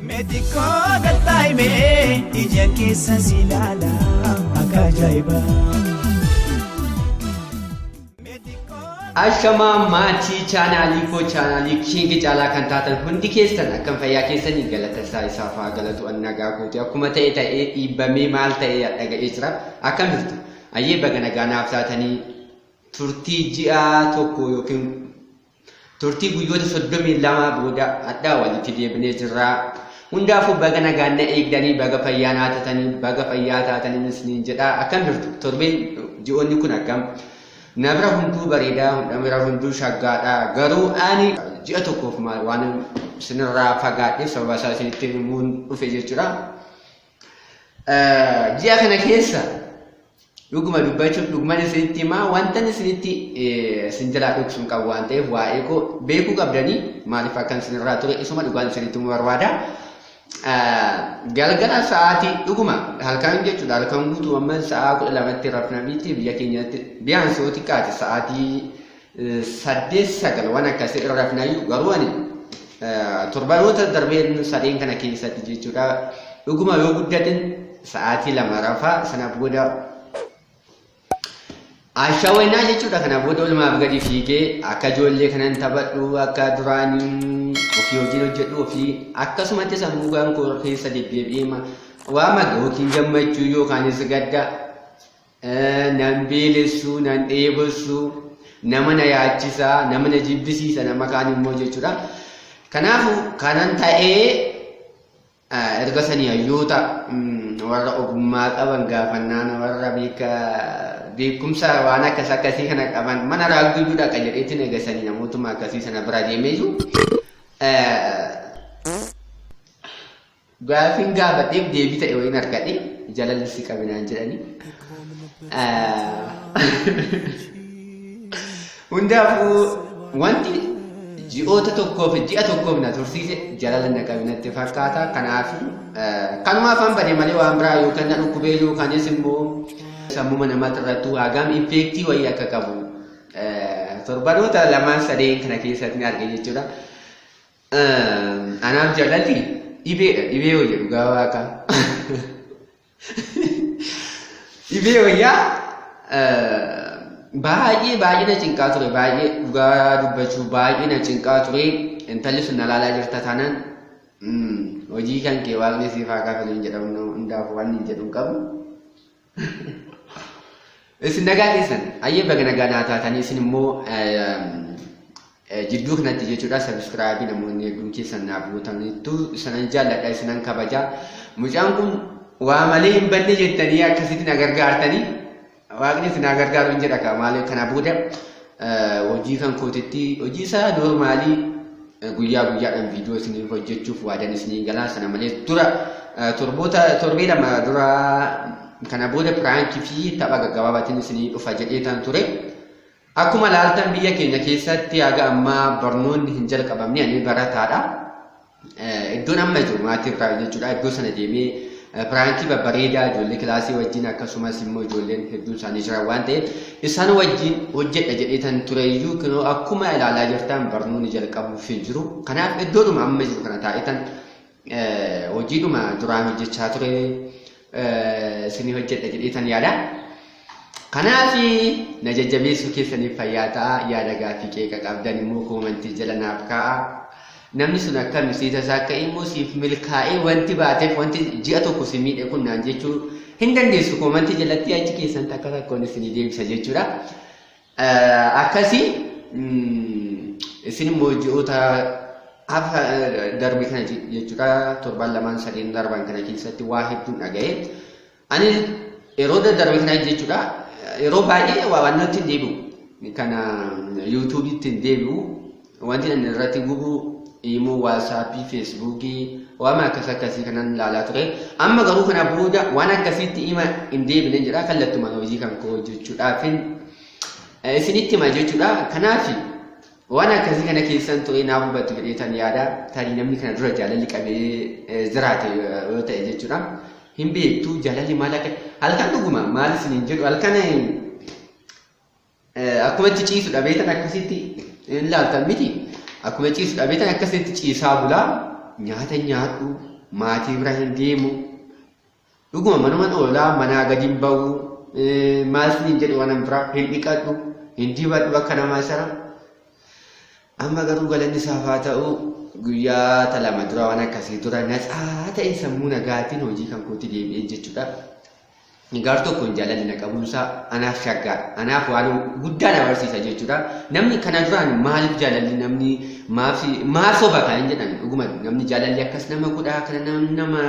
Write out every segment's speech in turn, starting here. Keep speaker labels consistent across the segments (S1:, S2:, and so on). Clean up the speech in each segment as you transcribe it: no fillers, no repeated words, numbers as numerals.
S1: Meetikoo galtaa'imee ija keessa si ilaala akka ajaa'iba.
S2: Ashama maatii chaanaalii King caalaa kan taatan hundi keessan akkam fayyaa keessanii galata isaa faa galatu annagaa goote akkuma ta'ee dhiibbamee maal ta'ee dhaga'ee jira akkam jirtu ayyee baga nagaa naaf taatanii turtii ji'a tokko yookiin turtii guyyoota 32 booda addaa walitti deebinee jirra. Hundaafuu baga nagaa na eegdanii baga fayyaa naa taatanii baga fayyaa taatanii isiniin jedha akkam jirtu torbeen ji'oonni kun akkam nabra hunduu bareedaa nabra hunduu shaggaadha garuu ani ji'a tokkoof maal waan sinirraa fagaadheef sababa isaa isinitti himuun dhufe jechuudha. Ji'a kana keessa dhuguma dubbachuuf dhugumaan isinitti himaa wanta isinitti isin jalaa dhoksuun qabu waan ta'eef waa'ee koo beekuu qabdanii maaliif akkan sinirraa ture isuma dhugaan isinitti himuu barbaada. Galgala sa'aatii dhuguma halkan jechuudha halkan guutuu amma sa'a 12tti rafna miti biyya keenyatti biyaan sooti kaate sa'aatii 8-9 waan akkasii irra rafnayyuu garuu ani torbanoota darbeen sadeen kana keessatti jechuudha dhuguma yoo guddatin sa'aatii 2 rafaa sana booda ashaweenaa jechuudha kana booda olumaaf gadi fiigee akka ijoollee kanan taphadhu akka duraanii ofii hojiin hojjedhu ofii akkasumatti sammuu kan koo keessa deddeebi'ee waa maga yookiin gammachuu yookaanis gadda nan beelessu nan dheebossu nama na yaachisaa nama na jibbisiisa nama kaan immoo jechuudha. Kanaafuu kanan ta'ee erga sanii hayyoota warra ogummaa qaban gaafannaan warra beekumsa waan akkasii kana qaban mana raagduudhaa qajedheetiin eegasanii namootuma akkasii sana bira deemeeyyuu gaafin gaafadheef deebii ta'e wayiin argadhe jalallisii qabinaan jedhanii hundaafuu wanti ji'a tokkoof na tursiise jalala na qabinatti fakkaata. Kanaaf kanumaaf an bade malee waan biraa yookaan na dhukkubee yookaanis immoo sammuma namaatti irrattuu hagam infeektii wayii akka qabu torbanoota 2-3 kana keessatti arge jechuudha. Anaaf jalalli dhibee wayya dhugaa waaqa dhibee wayyaa baay'ee na cinqaa ture baay'ee dhugaa dubbachuu baay'ee na cinqaa ture intalli sun na laalaa jirta taanaan hojii kan kee waaqni siif haa kafalu jedhamu hundaaf waan hin jedhu qabu. Isin nagaa keessan ayyee baga nagaa naa taatanii isin immoo jidduu kanatti jechuudha sabiskiraabii namoonni hedduun keessan naaf gootanittu isanan jaalladha isinan kabaja. Mucaan kun waa malee hin banne jettanii akkasitti na gargaartanii waaqni isin na gargaaru hin jedha maaliif kana booda hojii kan kootitti hojii isaa noormaalii guyyaadhaan viidiyoo isiniif hojjechuuf waadan isiniin galaa sana malee dura torbee 2 dura kana booda piraankii fi tapha gaggabaabaatiin isinii dhufa jedheetan ture. Akkuma laaltan biyya keenya keessatti haga ammaa barnoonni hin jalqabamne ani barataadha. Iddoon amma jiru maatii irraa jechuudha. Iddoo sana deemee piraankii babbareedaa ijoollee kilaasii wajjin akkasumas immoo ijoolleen hedduun isaanii jiran waan ta'eef isaan wajjin hojjedha jedheetan tureyyuu kunoo akkuma ilaalaa jirtan barnoonni jalqabuuf hin jiru. Kanaaf iddoodhuma amma jiru kana taa'etan hojiidhuma duraan hojjechaa ture isinii hojjedha jedheetan yaada. Kanaaf na jajjabeessuu keessaniif fayyaa ta'a yaada gaaffii qeeqa qabdan immoo koomentii jala naaf kaa'a. Namni sun akka misiisa isaa akka immoo siif milkaa'ee wanti baateef wanti ji'a tokko si miidhe kun naan jechuu hin dandeessu koomentii jalatti achi keessan takka takkoon isinii deebisa jechuudha. Akkasii isin immoo ji'oota hafa darbe kana jechuudha 7-2-3 darban kana keessatti waa hedduun dhaga'e. Ani yeroo darbe kana jechuudha yeroo baay'ee waan nuti deebi'u kana yuutuubiitti deebi'u wanti inni irratti gubu immoo waatsaappii feesbuukii waan akkasii kanan ilaalaa ture. Amma garuu kana booda waan akkasiitti hima hin deebine jedha kallattumaan hojii kan koo hojjechuudhaaf isinitti hima jechuudha. Kanaaf waan akkasii kana keessan ture naaf hubatu jedheetan yaada tarii namni kana dura jaalalli qabee jiraate yoo ta'e jechuudha. Hin beektu jaalalli maal akka halkan dhuguma maal isiniin jedhu halkan akkuma itti ciisu dhabeetan akkasitti hin laaltan miti akkuma ciisu dhabeetan akkasitti ciisaa bulaa nyaata nyaadhu maatii bira hin deemu. Dhuguma manumaan oolaa manaa gadi hin bahu. Maal siin jedhu waan biraa hin dhiqadhu hin dibadhu akka namaa sara. Amma garuu galanni isaaf haa ta'u guyyaa lama dura waan akkasii tura natsaa ta'e sammuu nagaatiin hojii kan kootti deebi'ee jechuudha. Gaar tokko hin jaalalli na qabuunsaa anaaf shaggaadha. Anaaf waan guddaa na barsiisa jechuudha. Namni kana duraan maaliif jaalalli namni maaf soba kan hin jedhan dhuguma namni jaalalli akkas nama godhaa kana nama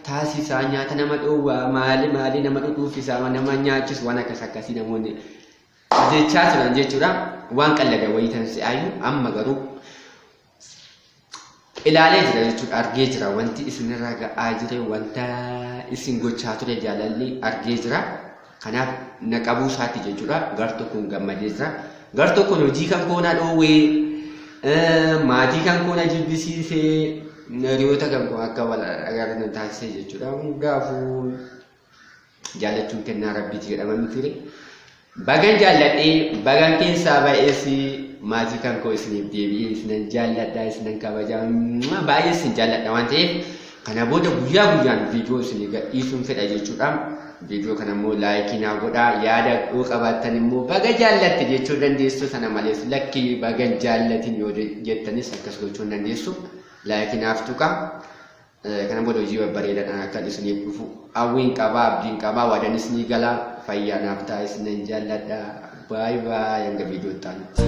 S2: taasisaa nyaata nama dhoowwaa maali nama dhudhuufisaa nama nyaachisu waan akkasii namoonni jechaa turan jechuudha. Waan qallaga wayitan si'aayu amma garuu ilaalee jira jechuudha argee jira wanti isinirraa ga'aa jire wanta isin gochaa ture jaalalli argee jira. Kanaaf na qabuu isaati jechuudha. Gar tokkoon gammadee jira. Gar tokkoon hojii kan koona dhoowwee maatii kan koona jibbisiisee hiriyoota kan koo akka wal agarran taasisee jechuudha. Hundaafuu jaallachuun kennaa rabbiiti jedhama miti. Bagan jaalladhee bagan keessaa ba'ees maatii kan koo isiniif deebi'ee isinan jaalladha isinan kabajaa baay'ee isin jaalladha waan ta'eef kana booda guyyaa guyyaan viidiyoo isinii gadhiisuun fedha jechuudha. Viidiyoo kana immoo laayikii naa godhaa yaada yoo qabaattan immoo baga jaallatte jechuu dandeessu sana malees lakkii bagan jaallatin yoo jettanis akkas gochuu dandeessu laayikii naaf tuqa. Kana booda hojii babbareedaadhaan akka isiniif dhufu hawwiin qabaa abdiin qabaa waadanis ni gala fayyaa naaf ta'a isinan jaalladha. Bye bye hanga viidiyoo itti aanutti.